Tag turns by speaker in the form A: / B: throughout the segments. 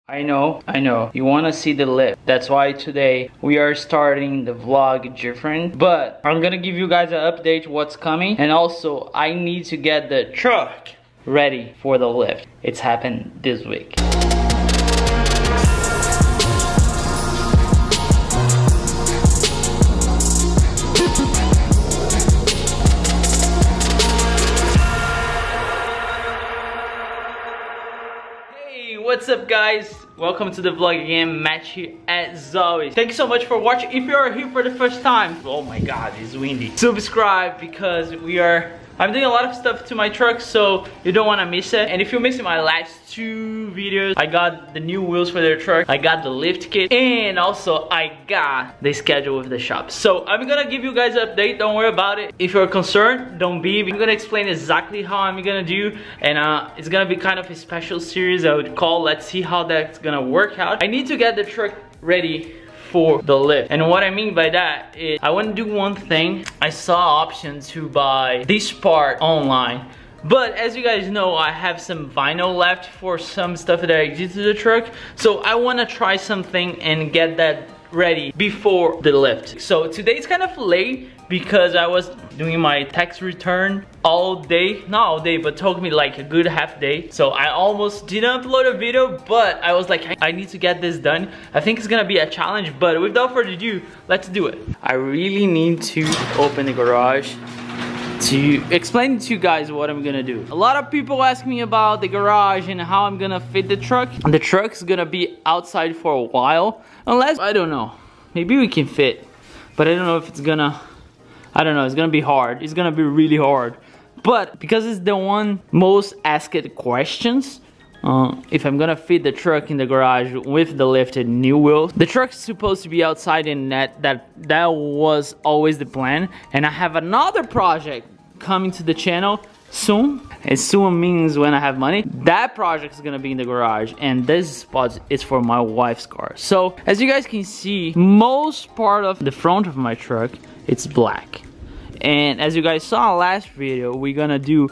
A: I know, you wanna see the lift. That's why today we are starting the vlog different. But I'm gonna give you guys an update what's coming. And also, I need to get the truck ready for the lift. It's happened this week. What's up guys, welcome to the vlog again. Matt here as always. Thank you so much for watching. If you are here for the first time, oh my god, it's windy, subscribe because I'm doing a lot of stuff to my truck, so you don't want to miss it. And if you're missing my last two videos, I got the new wheels for their truck, I got the lift kit, and also I got the schedule with the shop. So I'm gonna give you guys an update, don't worry about it. If you're concerned, don't be. I'm gonna explain exactly how I'm gonna do, and it's gonna be kind of a special series I would call Let's See How That's Gonna Work Out. I need to get the truck ready for the lift, and what I mean by that is I want to do one thing. I saw option to buy this part online, but as you guys know, I have some vinyl left for some stuff that I did to the truck, so I want to try something and get that ready before the lift. So today's kind of late because I was doing my tax return all day, not all day, but took me like a good half day. So I almost didn't upload a video, but I was like, I need to get this done. I think it's gonna be a challenge, but without further ado, let's do it. I really need to open the garage to explain to you guys what I'm gonna do. A lot of people ask me about the garage and how I'm gonna fit the truck. The truck's gonna be outside for a while, unless, I don't know, maybe we can fit, but I don't know if it's gonna, I don't know, it's gonna be hard. It's gonna be really hard. But because it's the one most asked questions, if I'm gonna fit the truck in the garage with the lifted new wheels. The truck's supposed to be outside, and that was always the plan. And I have another project coming to the channel soon. And soon means when I have money. That project is gonna be in the garage, and this spot is for my wife's car. So as you guys can see, most part of the front of my truck, it's black. And as you guys saw last video, we're gonna do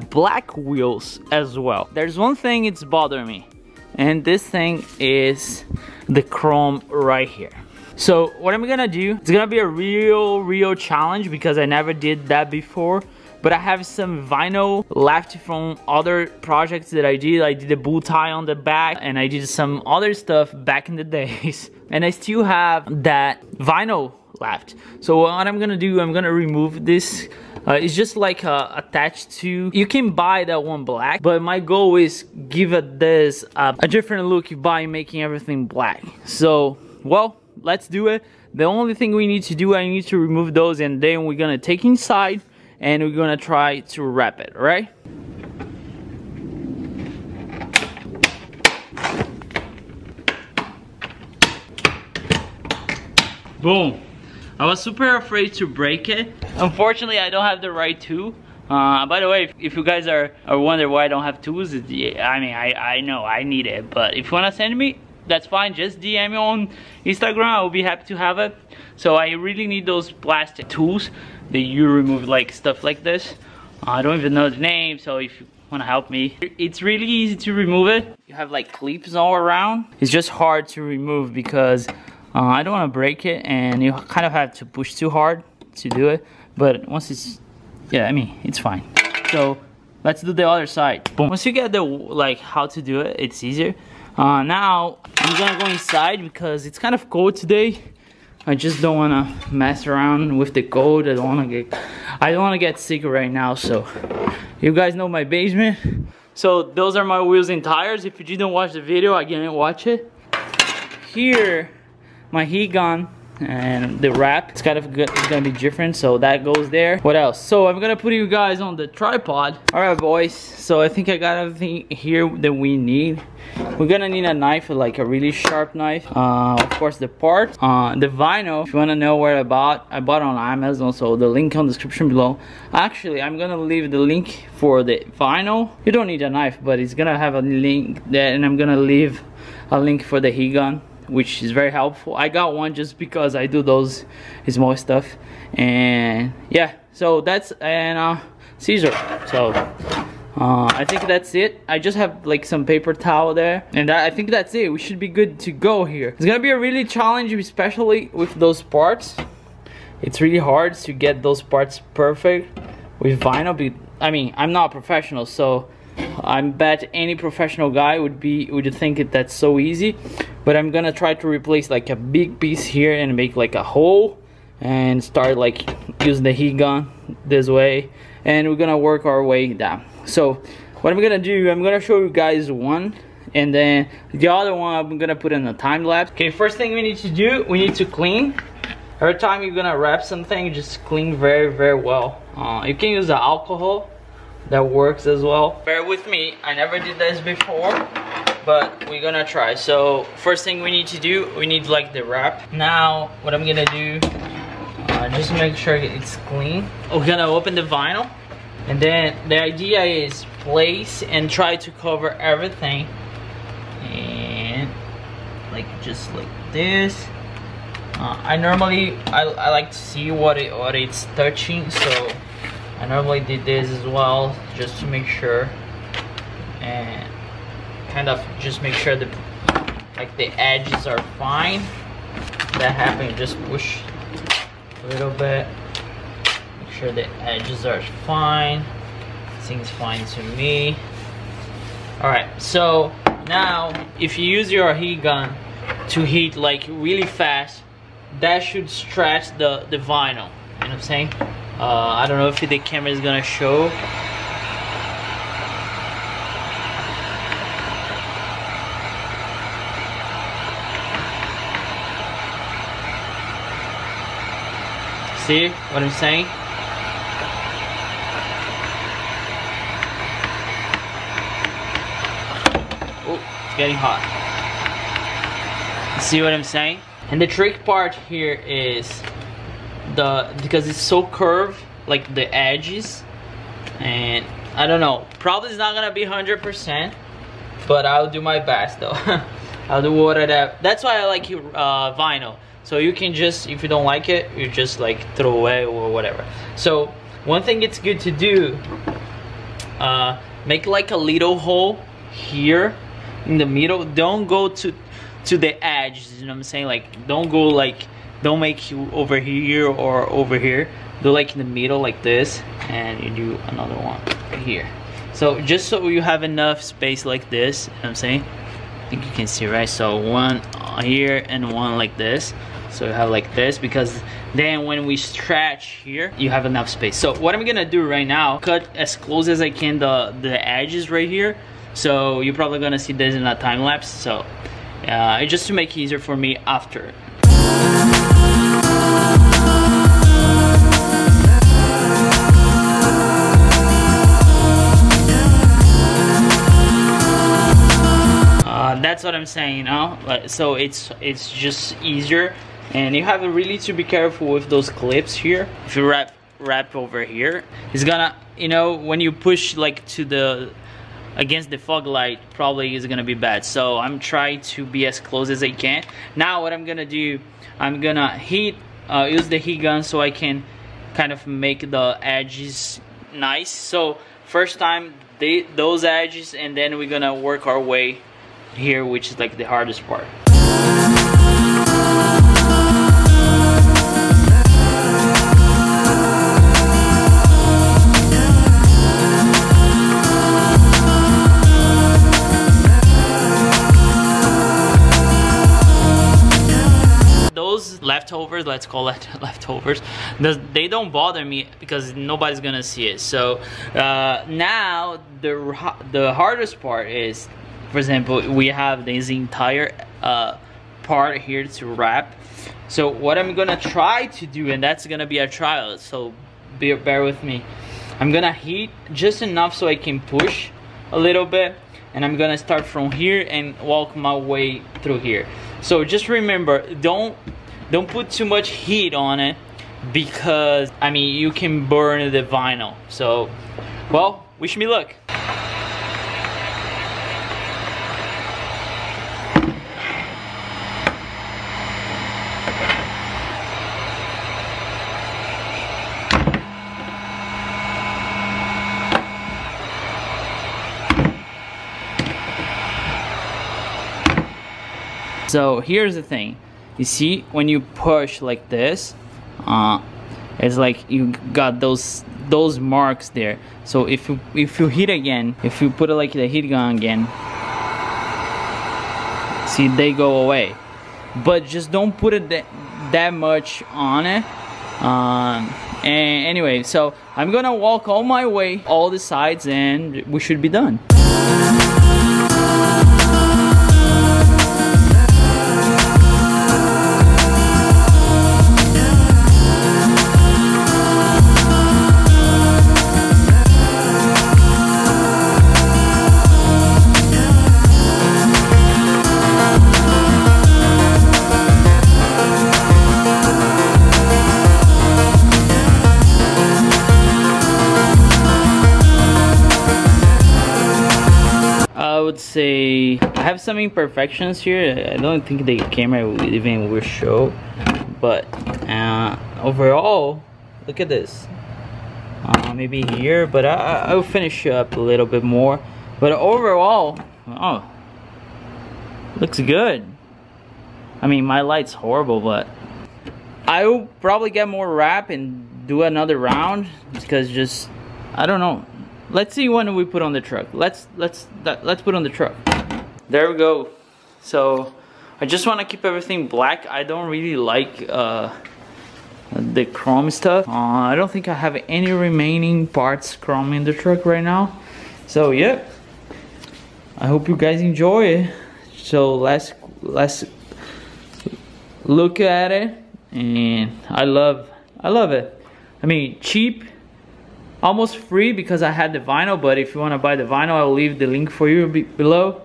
A: black wheels as well. There's one thing it's bothering me, and this thing is the chrome right here. So what I'm gonna do, it's gonna be a real challenge because I never did that before, but I have some vinyl left from other projects that I did. I did a bow tie on the back, and I did some other stuff back in the days, and I still have that vinyl left. So what I'm gonna do, I'm gonna remove this. It's just like attached to, you can buy that one black, but my goal is give this a different look by making everything black. So, well, let's do it. The only thing we need to do, I need to remove those, and then we're gonna take inside and we're gonna try to wrap it, all right? Boom. I was super afraid to break it. Unfortunately, I don't have the right tool. By the way, if you guys are wondering why I don't have tools, I mean, I know I need it, but if you wanna send me, that's fine. Just DM me on Instagram. I will be happy to have it. So I really need those plastic tools that you remove like stuff like this. I don't even know the name, so if you wanna help me, it's really easy to remove it. You have like clips all around. It's just hard to remove because I don't want to break it, and you kind of have to push too hard to do it. But once it's, yeah, I mean, it's fine. So let's do the other side. Boom. Once you get the like how to do it, it's easier. Now I'm gonna go inside because it's kind of cold today. I just don't want to mess around with the cold. I don't want to get sick right now. So you guys know my basement. So those are my wheels and tires. If you didn't watch the video, again, watch it. Here, my heat gun and the wrap, it's kind of good, it's gonna be different, so that goes there. What else? So I'm gonna put you guys on the tripod. All right, boys, so I think I got everything here that we need. We're gonna need a knife, like a really sharp knife, of course the part, the vinyl. If you want to know where I bought on Amazon, so the link on the description below. Actually, I'm gonna leave the link for the vinyl. You don't need a knife, but it's gonna have a link there, and I'm gonna leave a link for the heat gun, which is very helpful. I got one just because I do those small stuff. And yeah, so that's, and scissor. So I think that's it. I just have like some paper towel there, and I think that's it. We should be good to go here. It's gonna be a really challenging, especially with those parts. It's really hard to get those parts perfect with vinyl. I mean, I'm not a professional, so I bet any professional guy would think that's so easy. But I'm gonna try to replace like a big piece here and make like a hole and start like using the heat gun this way, and we're gonna work our way down. So what I'm gonna do, I'm gonna show you guys one, and then the other one I'm gonna put in a time lapse. Okay, first thing we need to do, we need to clean. Every time you're gonna wrap something, just clean very well. You can use the alcohol, that works as well. Bear with me, I never did this before, but we're gonna try. So first thing we need to do, we need like the wrap. Now what I'm gonna do, just make sure it's clean. We're gonna open the vinyl, and then the idea is place and try to cover everything, and like just like this. I like to see what it's touching, so I normally did this as well, just to make sure, and kind of just make sure that like the edges are fine. That happened, just push a little bit, make sure the edges are fine. Seems fine to me. Alright, so now if you use your heat gun to heat like really fast, that should stretch the vinyl. You know what I'm saying? I don't know if the camera is gonna show. See what I'm saying? Oh, it's getting hot. See what I'm saying? And the trick part here is because it's so curved, like the edges, and I don't know, probably it's not gonna be 100%, but I'll do my best though. I'll do what I have. That's why I like vinyl. So you can just, if you don't like it, you just like throw away or whatever. So one thing it's good to do, make like a little hole here in the middle. Don't go to the edge, you know what I'm saying? Like don't go like, don't make you over here or over here. Do like in the middle like this, and you do another one here. So just so you have enough space like this, you know what I'm saying? I think you can see, right? So one here and one like this. So you have like this, because then when we stretch here, you have enough space. So what I'm gonna do right now, cut as close as I can the edges right here. So you're probably gonna see this in a time lapse. So just to make it easier for me after. That's what I'm saying, you know? So it's just easier, and you have really to be careful with those clips here. If you wrap over here, it's gonna, you know, when you push like to against the fog light, probably is gonna be bad. So I'm trying to be as close as I can. Now what I'm gonna do, I'm gonna use the heat gun so I can kind of make the edges nice. So first time those edges, and then we're gonna work our way here, which is like the hardest part. Those leftovers, let's call it leftovers, they don't bother me because nobody's gonna see it. So now the hardest part is, for example, we have this entire part here to wrap. So what I'm gonna try to do, and that's gonna be a trial, so bear with me. I'm gonna heat just enough so I can push a little bit, and I'm gonna start from here and walk my way through here. So just remember, don't put too much heat on it, because I mean you can burn the vinyl. So, well, wish me luck. So here's the thing, you see when you push like this, it's like you got those marks there. So if you hit again, if you put it like the heat gun again, see, they go away. But just don't put it that much on it. And anyway, so I'm gonna walk all my way, all the sides, and we should be done. I would say I have some imperfections here. I don't think the camera even will show, but overall, look at this. Maybe here, but I'll finish up a little bit more. But overall, oh, looks good. I mean, my light's horrible, but I will probably get more wrap and do another round because just, I don't know. Let's see when we put on the truck. Let's put on the truck. There we go. So I just want to keep everything black. I don't really like the chrome stuff. I don't think I have any remaining parts chrome in the truck right now. So yeah, I hope you guys enjoy it. So let's look at it, and I love it. I mean, cheap. Almost free because I had the vinyl, but if you want to buy the vinyl, I'll leave the link for you below,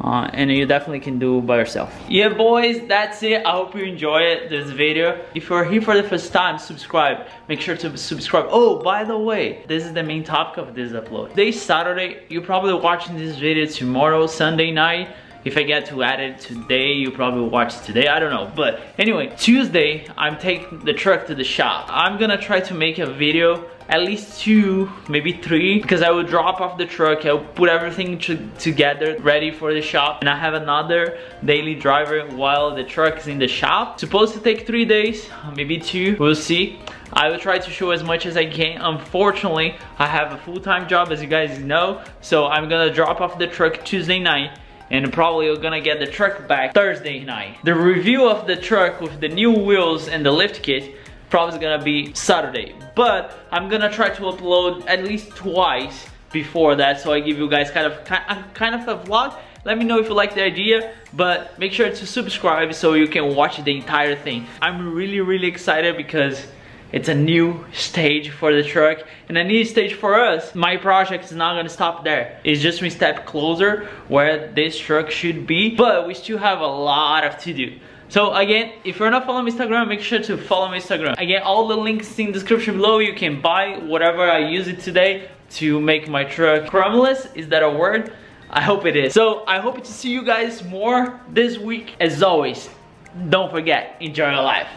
A: and you definitely can do it by yourself. Yeah boys, that's it. I hope you enjoyed this video. If you're here for the first time, subscribe. Make sure to subscribe. Oh, by the way, this is the main topic of this upload. Today's Saturday. You're probably watching this video tomorrow, Sunday night. If I get to add it today, you probably watch today, I don't know. But anyway, Tuesday, I'm taking the truck to the shop. I'm gonna try to make a video, at least 2, maybe 3, because I will drop off the truck, I'll put everything together, ready for the shop, and I have another daily driver while the truck is in the shop. Supposed to take 3 days, maybe 2, we'll see. I will try to show as much as I can. Unfortunately, I have a full-time job, as you guys know, so I'm gonna drop off the truck Tuesday night, and probably we're gonna get the truck back Thursday night. The review of the truck with the new wheels and the lift kit probably is gonna be Saturday, but I'm gonna try to upload at least twice before that, so I give you guys kind of a vlog. Let me know if you like the idea, but make sure to subscribe so you can watch the entire thing. I'm really excited because it's a new stage for the truck and a new stage for us. My project is not gonna stop there. It's just one step closer where this truck should be, but we still have a lot of to do. So again, if you're not following my Instagram, make sure to follow my Instagram. Again, all the links in the description below. You can buy whatever I use it today to make my truck chromeless. Is that a word? I hope it is. So I hope to see you guys more this week. As always, don't forget, enjoy your life.